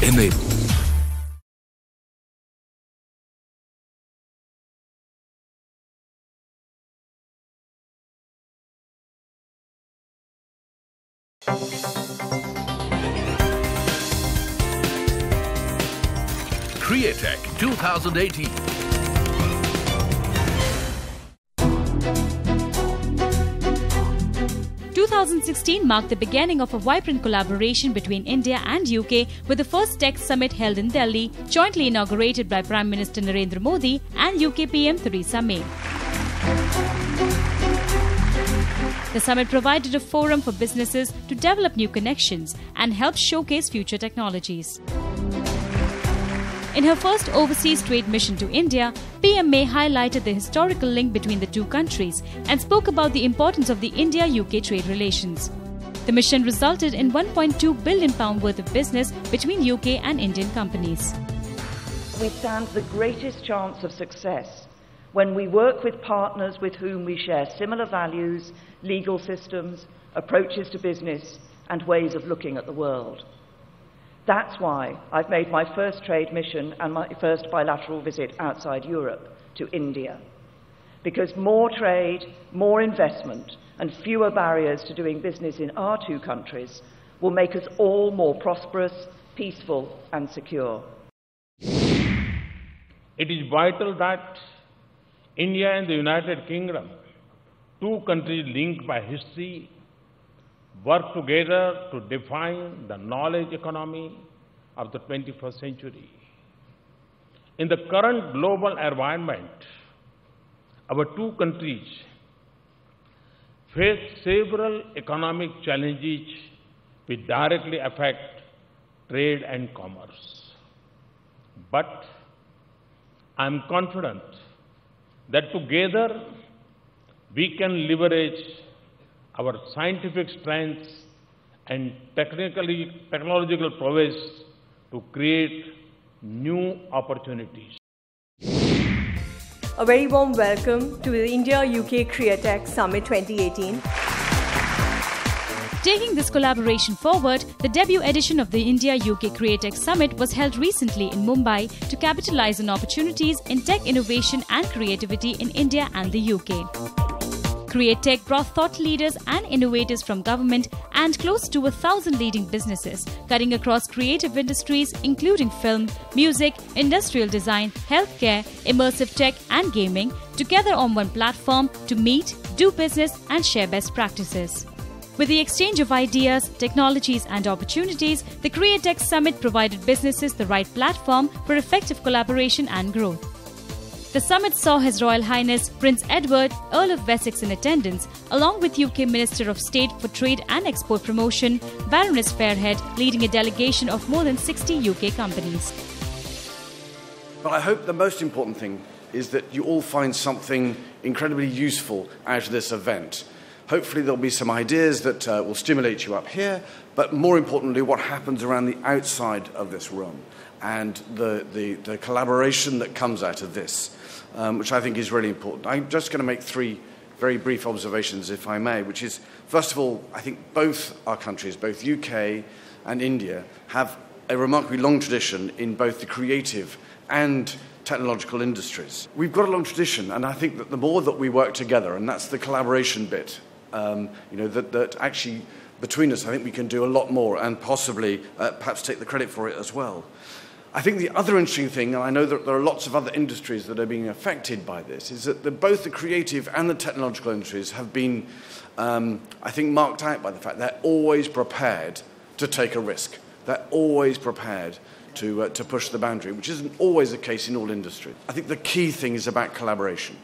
enable. Createch 2018. marked the beginning of a vibrant collaboration between India and UK with the first tech summit held in Delhi, jointly inaugurated by Prime Minister Narendra Modi and UK PM Theresa May. The summit provided a forum for businesses to develop new connections and help showcase future technologies. In her first overseas trade mission to India, PM May highlighted the historical link between the two countries and spoke about the importance of the India-UK trade relations. The mission resulted in £1.2 billion worth of business between UK and Indian companies. We stand the greatest chance of success when we work with partners with whom we share similar values, legal systems, approaches to business, and ways of looking at the world. That's why I've made my first trade mission and my first bilateral visit outside Europe to India. Because more trade, more investment, and fewer barriers to doing business in our two countries will make us all more prosperous, peaceful, and secure. It is vital that India and the United Kingdom, two countries linked by history, work together to define the knowledge economy of the 21st century. In the current global environment, our two countries face several economic challenges which directly affect trade and commerce. But I am confident that together we can leverage our scientific strengths and technological prowess to create new opportunities. A very warm welcome to the India-UK Createch Summit 2018. Taking this collaboration forward, the debut edition of the India-UK Createch Summit was held recently in Mumbai to capitalise on opportunities in tech innovation and creativity in India and the UK. Createch brought thought leaders and innovators from government and close to 1,000 leading businesses, cutting across creative industries including film, music, industrial design, healthcare, immersive tech and gaming, together on one platform to meet, do business and share best practices. With the exchange of ideas, technologies and opportunities, the Createch Summit provided businesses the right platform for effective collaboration and growth. The summit saw His Royal Highness Prince Edward, Earl of Wessex in attendance, along with UK Minister of State for Trade and Export Promotion, Baroness Fairhead, leading a delegation of more than 60 UK companies. But I hope the most important thing is that you all find something incredibly useful out of this event. Hopefully there'll be some ideas that will stimulate you up here, but more importantly, what happens around the outside of this room and the collaboration that comes out of this, which I think is really important. I'm just going to make three very brief observations, if I may, which is, first of all, I think both our countries, both UK and India, have a remarkably long tradition in both the creative and technological industries. We've got a long tradition, and I think that the more that we work together, and that's the collaboration bit, that actually between us, I think we can do a lot more and possibly perhaps take the credit for it as well. I think the other interesting thing, and I know that there are lots of other industries that are being affected by this, is that both the creative and the technological industries have been, I think, marked out by the fact they're always prepared to take a risk. They're always prepared to push the boundary, which isn't always the case in all industry. I think the key thing is about collaboration,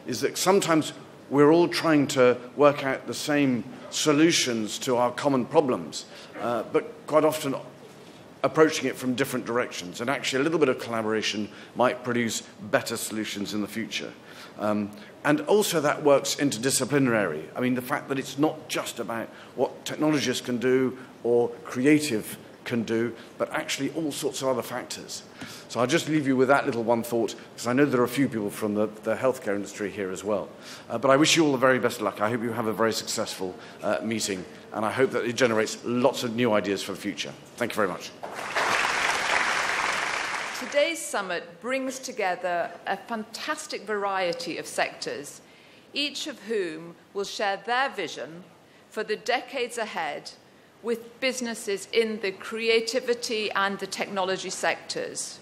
is that sometimes we're all trying to work out the same solutions to our common problems, but quite often approaching it from different directions. And actually a little bit of collaboration might produce better solutions in the future. And also that works interdisciplinary. I mean, the fact that it's not just about what technologists can do or creative can do, but actually all sorts of other factors. So I'll just leave you with that little one thought, because I know there are a few people from the healthcare industry here as well. But I wish you all the very best of luck. I hope you have a very successful meeting, and I hope that it generates lots of new ideas for the future. Thank you very much. Today's summit brings together a fantastic variety of sectors, each of whom will share their vision for the decades ahead with businesses in the creativity and the technology sectors.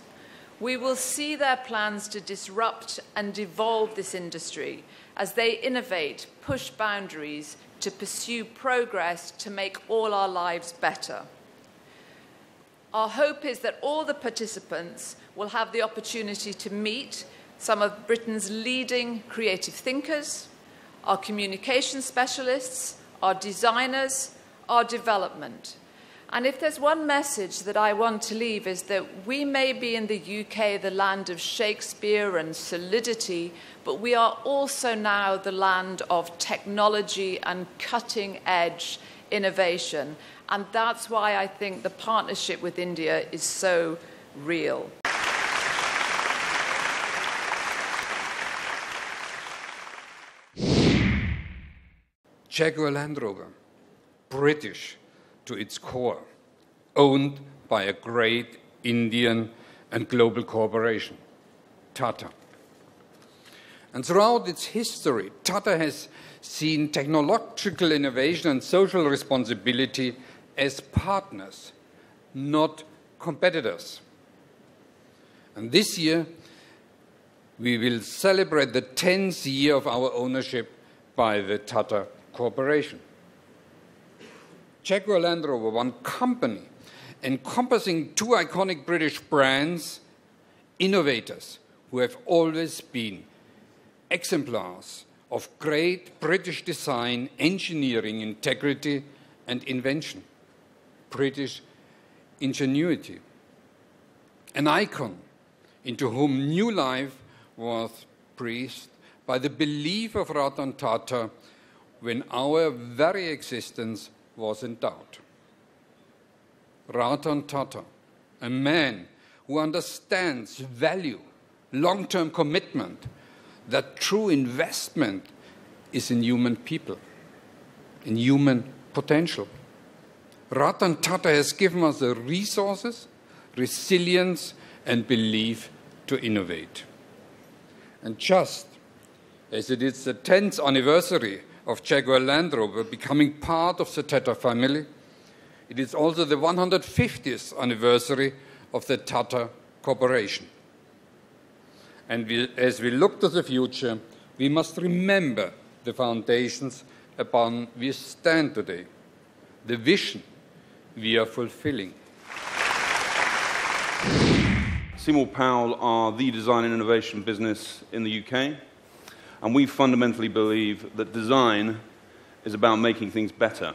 We will see their plans to disrupt and evolve this industry as they innovate, push boundaries, to pursue progress to make all our lives better. Our hope is that all the participants will have the opportunity to meet some of Britain's leading creative thinkers, our communication specialists, our designers, our development. And if there's one message that I want to leave is that we may be in the UK the land of Shakespeare and solidity, but we are also now the land of technology and cutting-edge innovation. And that's why I think the partnership with India is so real. Jaguar Land Rover, British to its core, owned by a great Indian and global corporation, Tata. And throughout its history, Tata has seen technological innovation and social responsibility as partners, not competitors. And this year, we will celebrate the 10th year of our ownership by the Tata Corporation. Jaguar Land Rover, one company encompassing two iconic British brands, innovators who have always been exemplars of great British design, engineering, integrity, and invention. British ingenuity. An icon into whom new life was breathed by the belief of Ratan Tata when our very existence was in doubt. Ratan Tata, a man who understands value, long-term commitment, that true investment is in human people, in human potential. Ratan Tata has given us the resources, resilience, and belief to innovate. And just as it is the 10th anniversary of Jaguar Land Rover becoming part of the Tata family, it is also the 150th anniversary of the Tata Corporation. And as we look to the future, we must remember the foundations upon which we stand today, the vision we are fulfilling. Seymour Powell are the design and innovation business in the UK, and we fundamentally believe that design is about making things better.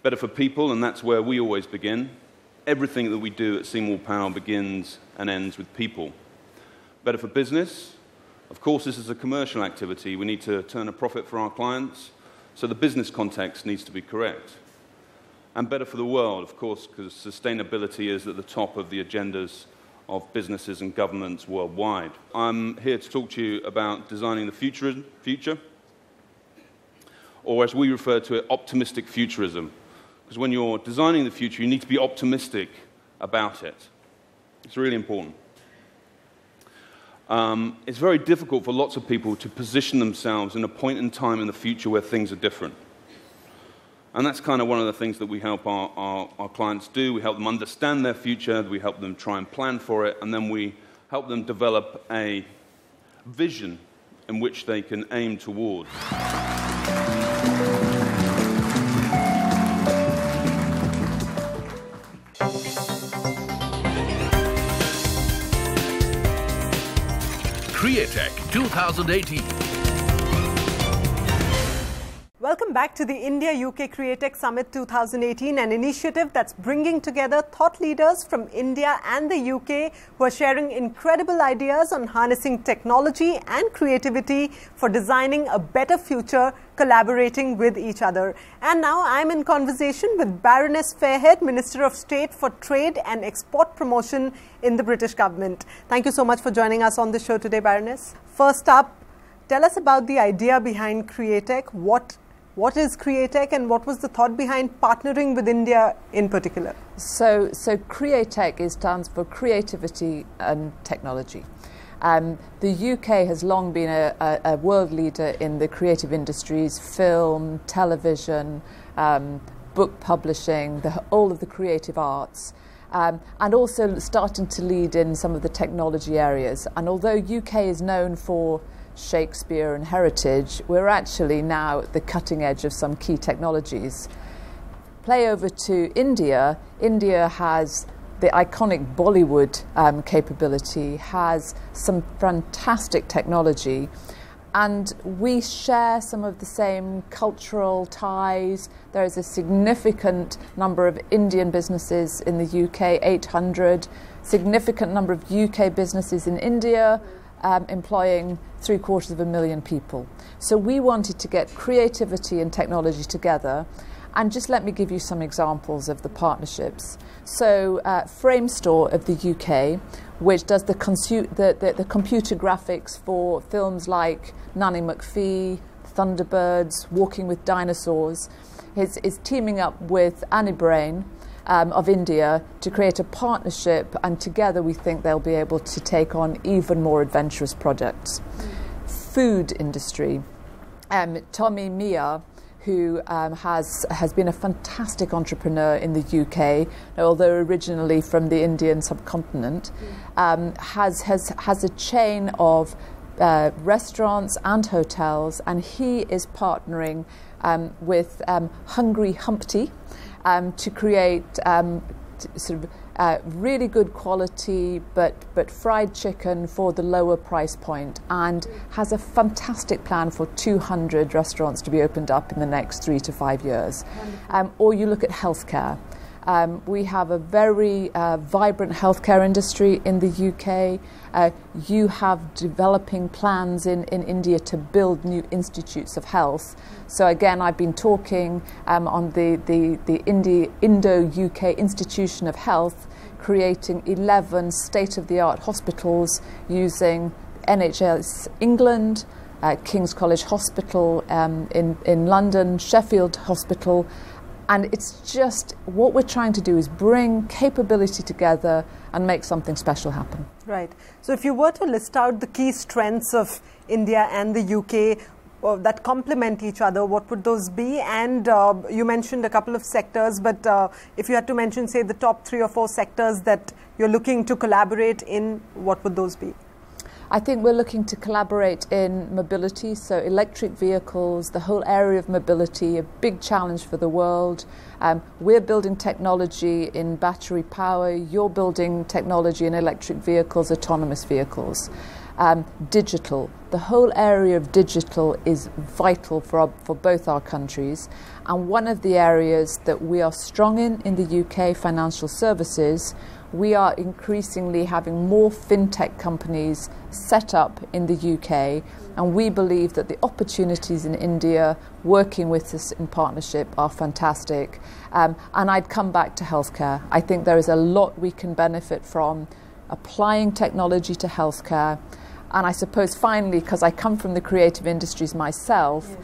Better for people, and that's where we always begin. Everything that we do at Seymour Powell begins and ends with people. Better for business. Of course, this is a commercial activity. We need to turn a profit for our clients, so the business context needs to be correct. And better for the world, of course, because sustainability is at the top of the agendas of businesses and governments worldwide. I'm here to talk to you about designing the future, or as we refer to it, optimistic futurism. Because when you're designing the future, you need to be optimistic about it. It's really important. It's very difficult for lots of people to position themselves in a point in time in the future where things are different. And that's kind of one of the things that we help our clients do. We help them understand their future, we help them try and plan for it, and then we help them develop a vision in which they can aim towards. Createch 2018. Welcome back to the India-UK Createch Summit 2018, an initiative that's bringing together thought leaders from India and the UK who are sharing incredible ideas on harnessing technology and creativity for designing a better future, collaborating with each other. And now I'm in conversation with Baroness Fairhead, Minister of State for Trade and Export Promotion in the British government. Thank you so much for joining us on the show today, Baroness. First up, tell us about the idea behind Createch. What What is Createch, and what was the thought behind partnering with India in particular? So Createch stands for Creativity and Technology. The UK has long been a world leader in the creative industries, film, television, book publishing, all of the creative arts, and also starting to lead in some of the technology areas. And although UK is known for Shakespeare and heritage, we're actually now at the cutting edge of some key technologies. Play over to India. India has the iconic Bollywood capability, has some fantastic technology, and we share some of the same cultural ties. There is a significant number of Indian businesses in the UK, 800, significant number of UK businesses in India, employing 750,000 people. So we wanted to get creativity and technology together. And just let me give you some examples of the partnerships. So Framestore of the UK, which does the computer graphics for films like Nanny McPhee, Thunderbirds, Walking with Dinosaurs, is teaming up with Anibrain of India to create a partnership, and together we think they'll be able to take on even more adventurous projects. Food industry. Tommy Mia, who has been a fantastic entrepreneur in the UK, although originally from the Indian subcontinent, has a chain of restaurants and hotels, and he is partnering with Hungry Humpty to create really good quality but fried chicken for the lower price point, and has a fantastic plan for 200 restaurants to be opened up in the next 3 to 5 years. Or you look at healthcare. We have a very vibrant healthcare industry in the UK. You have developing plans in India to build new institutes of health. So again, I've been talking on the Indo-UK Institution of Health, creating 11 state-of-the-art hospitals using NHS England, King's College Hospital in London, Sheffield Hospital. And it's just what we're trying to do is bring capability together and make something special happen. Right. So if you were to list out the key strengths of India and the UK that complement each other, what would those be? And you mentioned a couple of sectors, but if you had to mention, say, the top 3 or 4 sectors that you're looking to collaborate in, what would those be? I think we're looking to collaborate in mobility, so electric vehicles, the whole area of mobility, a big challenge for the world. We're building technology in battery power, you're building technology in electric vehicles, autonomous vehicles. Digital, the whole area of digital is vital for both our countries, and one of the areas that we are strong in the UK, financial services. We are increasingly having more fintech companies set up in the UK, and we believe that the opportunities in India working with us in partnership are fantastic. And I'd come back to healthcare. I think there is a lot we can benefit from applying technology to healthcare. And I suppose finally, because I come from the creative industries myself, yes,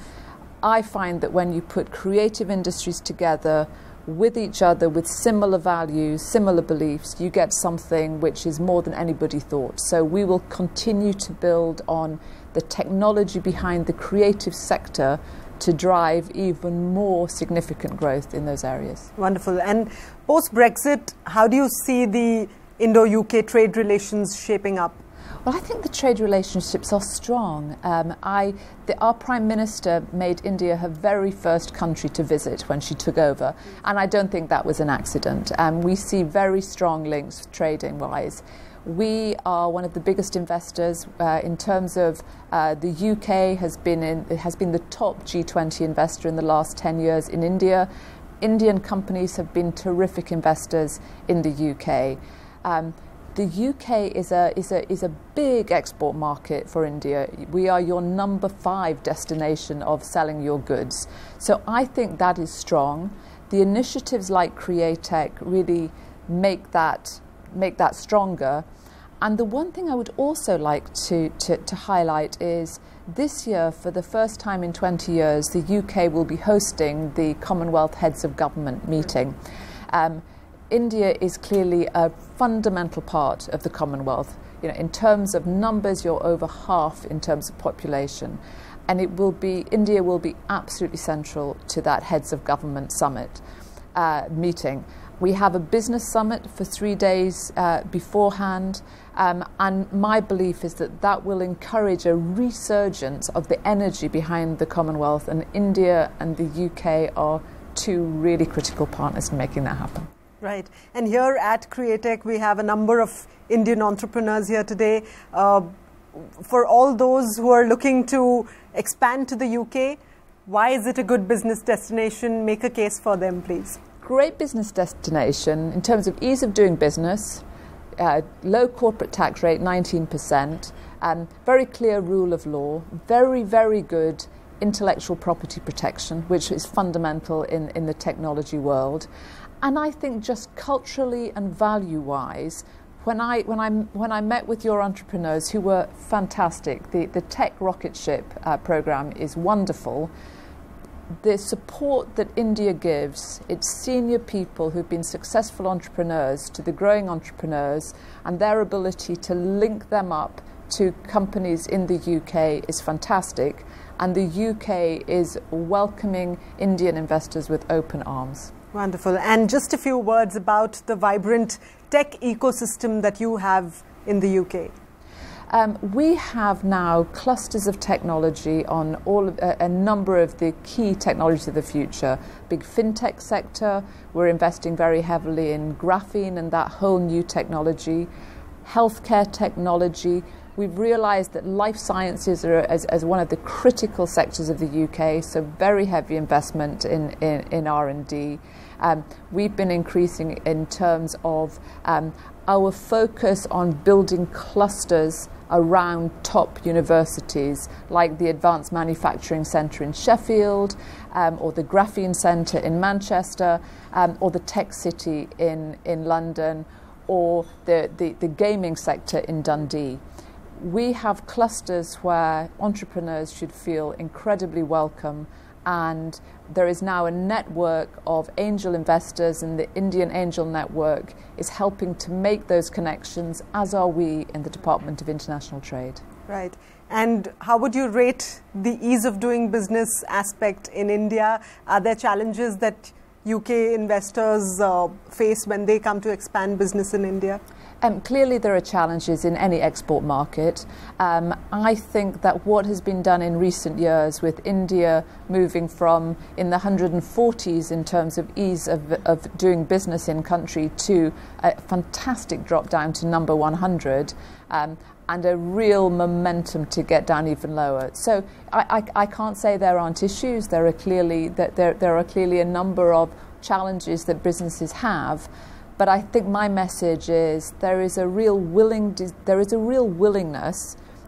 I find that when you put creative industries together with each other, with similar values, similar beliefs, you get something which is more than anybody thought. So we will continue to build on the technology behind the creative sector to drive even more significant growth in those areas. Wonderful. And post-Brexit, how do you see the Indo-UK trade relations shaping up? Well, I think the trade relationships are strong. Our Prime Minister made India her very first country to visit when she took over, and I don't think that was an accident. We see very strong links trading-wise. We are one of the biggest investors in terms of the UK has been the top G20 investor in the last 10 years in India. Indian companies have been terrific investors in the UK. The UK is a big export market for India. We are your number 5 destination of selling your goods. So I think that is strong. The initiatives like Createch really make that stronger. And the one thing I would also like to highlight is this year, for the first time in 20 years, the UK will be hosting the Commonwealth Heads of Government meeting. India is clearly a fundamental part of the Commonwealth. You know, in terms of numbers, you're over half in terms of population. And India will be absolutely central to that Heads of Government Summit meeting. We have a business summit for 3 days beforehand, and my belief is that that will encourage a resurgence of the energy behind the Commonwealth, and India and the UK are two really critical partners in making that happen. Right. And here at Createch, we have a number of Indian entrepreneurs here today. For all those who are looking to expand to the UK, why is it a good business destination? Make a case for them, please. Great business destination in terms of ease of doing business, low corporate tax rate, 19%, very clear rule of law, very, very good intellectual property protection, which is fundamental in the technology world. And I think just culturally and value-wise, when I met with your entrepreneurs, who were fantastic, the tech rocket ship program is wonderful. The support that India gives its senior people who've been successful entrepreneurs to the growing entrepreneurs, and their ability to link them up to companies in the UK is fantastic. And the UK is welcoming Indian investors with open arms. Wonderful. And just a few words about the vibrant tech ecosystem that you have in the UK. We have now clusters of technology on a number of the key technologies of the future. Big fintech sector, we're investing very heavily in graphene and that whole new technology. Healthcare technology. We've realised that life sciences are as one of the critical sectors of the UK, so very heavy investment in R&D. We've been increasing in terms of our focus on building clusters around top universities, like the Advanced Manufacturing Centre in Sheffield, or the Graphene Centre in Manchester, or the Tech City in London, or the gaming sector in Dundee. We have clusters where entrepreneurs should feel incredibly welcome, and there is now a network of angel investors, and the Indian Angel Network is helping to make those connections, as are we in the Department of International Trade. Right. And how would you rate the ease of doing business aspect in India? Are there challenges that UK investors face when they come to expand business in India? Clearly there are challenges in any export market. I think that what has been done in recent years with India moving from in the 140s in terms of ease of doing business in country to a fantastic drop down to number 100, and a real momentum to get down even lower. So I can't say there aren't issues. There are clearly a number of challenges that businesses have. But I think my message is there is a real willingness,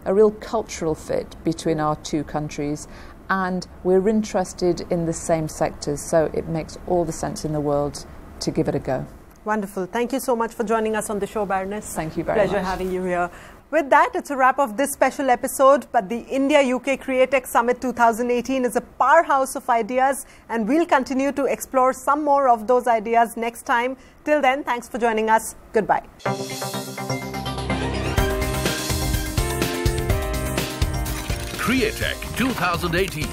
a real cultural fit between our two countries, and we're interested in the same sectors, so it makes all the sense in the world to give it a go. Wonderful. Thank you so much for joining us on the show, Baroness. Thank you very much. Pleasure having you here. With that, it's a wrap of this special episode, but the India-UK Createch Summit 2018 is a powerhouse of ideas, and we'll continue to explore some more of those ideas next time. Till then, thanks for joining us. Goodbye. Createch 2018.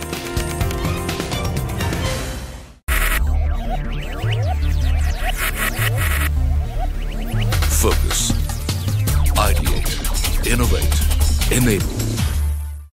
Focus. Ideate. Innovate. Enable.